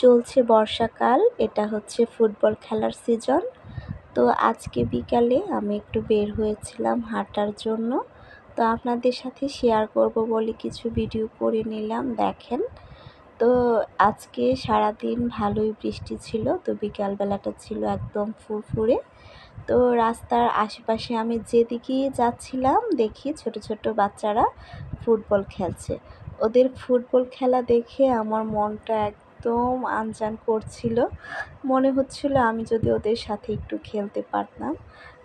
চলছে বর্ষাকাল, এটা হচ্ছে ফুটবল খেলার সিজন। তো আজকে বিকালে আমি একটু বের হয়েছিলাম হাঁটার জন্য। তো আপনাদের সাথে শেয়ার করব বলে কিছু ভিডিও করে নিলাম, দেখেন। তো আজকে সারাদিন ভালোই বৃষ্টি ছিল, তো বিকালবেলাটা ছিল একদম ফুরফুরে। তো রাস্তার আশেপাশে আমি যেদিকেই যাচ্ছিলাম দেখি ছোট ছোট বাচ্চারা ফুটবল খেলছে। ওদের ফুটবল খেলা দেখে আমার মনটা একদম আনজান করছিল। মনে হচ্ছিল আমি যদি ওদের সাথে একটু খেলতে পারতাম,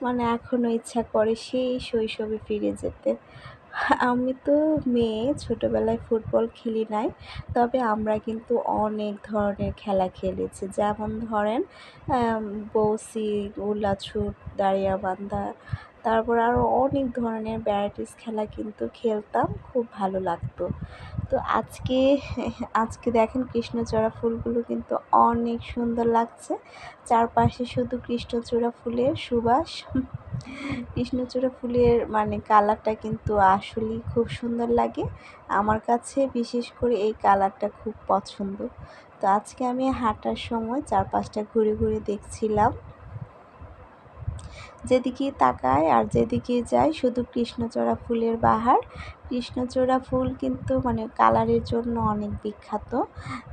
মানে এখনও ইচ্ছা করে সেই শৈশবে ফিরে যেতে। আমি তো মেয়ে, ছোটোবেলায় ফুটবল খেলি নাই, তবে আমরা কিন্তু অনেক ধরনের খেলা খেলেছি। যেমন ধরেন বউসি, উলাছুট, দাড়িয়াবান্ধা, তারপর আরও অনেক ধরনের ভ্যারাইটিস খেলা কিন্তু খেলতাম, খুব ভালো লাগতো। তো আজকে দেখেন কৃষ্ণচূড়া ফুলগুলো কিন্তু অনেক সুন্দর লাগছে। চারপাশে শুধু কৃষ্ণচূড়া ফুলের সুবাস। কৃষ্ণচূড়া ফুলের মানে কালারটা কিন্তু আসলেই খুব সুন্দর লাগে। আমার কাছে বিশেষ করে এই কালারটা খুব পছন্দ। তো আজকে আমি হাঁটার সময় চারপাশটা ঘুরে ঘুরে দেখছিলাম। যেদিকেই তাকাই আর যেদিকেই যাই শুধু কৃষ্ণচূড়া ফুলের বাহার। কৃষ্ণচূড়া ফুল কিন্তু মানে কালারের জন্য অনেক বিখ্যাত,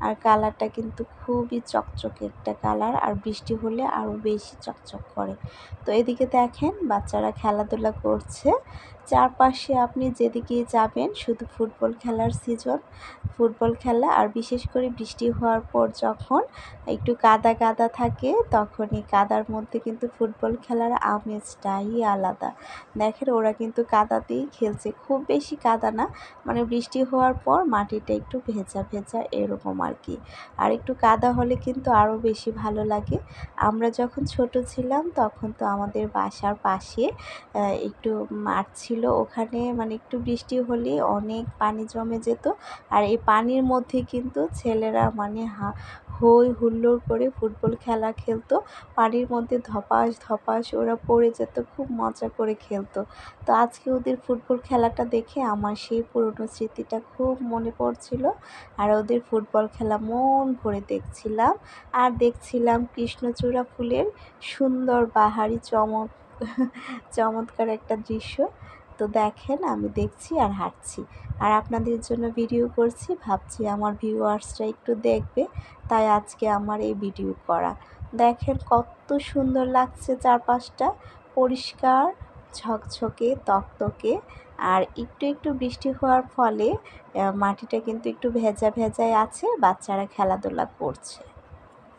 আর কালারটা কিন্তু খুবই চকচকে একটা কালার, আর বৃষ্টি হলে আরও বেশি চকচক করে। তো এদিকে দেখেন বাচ্চারা খেলাধুলা করছে। চারপাশে আপনি যেদিকেই যাবেন শুধু ফুটবল খেলার সিজন, ফুটবল খেলা। আর বিশেষ করে বৃষ্টি হওয়ার পর যখন একটু কাদা কাদা থাকে, তখন এই কাদার মধ্যে কিন্তু ফুটবল খেলার আমেজটাই আলাদা। দেখেন ওরা কিন্তু কাদাতেই খেলছে, খুব বেশি কাদা না, মানে বৃষ্টি হওয়ার পর মাটিটা একটু ভেজা ভেজা এরকম আর কি। আর একটু কাদা হলে কিন্তু আরও বেশি ভালো লাগে। আমরা যখন ছোট ছিলাম তখন তো আমাদের বাসার পাশে একটু মাঠ ছিল, ওখানে মানে একটু বৃষ্টি হলে অনেক পানি জমে যেত। আর এই পানির মধ্যে কিন্তু ছেলেরা মানে হই হুল্লোড় করে ফুটবল খেলা খেলতো। পানির মধ্যে ধপাস ধপাস ওরা পড়ে যেত, খুব মজা করে খেলতো। তো আজকে ওদের ফুটবল খেলাটা দেখে আমার সেই পুরনো স্মৃতিটা খুব মনে পড়ছিল। আর ওদের ফুটবল খেলা মন ভরে দেখছিলাম। আর দেখছিলাম কৃষ্ণচূড়া ফুলের সুন্দর বাহারি চমৎকার একটা দৃশ্য। তো দেখেন আমি দেখছি আর হাঁটছি, আর আপনাদের জন্য ভিডিও করছি, ভাবছি আমার ভিউয়ার্সরা একটু দেখবে, তাই আজকে আমার এই ভিডিও করা। দেখেন কত সুন্দর লাগছে, চারপাশটা পরিষ্কার ঝকঝকে তকতকে। আর একটু একটু বৃষ্টি হওয়ার ফলে মাটিটা কিন্তু একটু ভেজা ভেজায় আছে, বাচ্চারা খেলাধুলা করছে।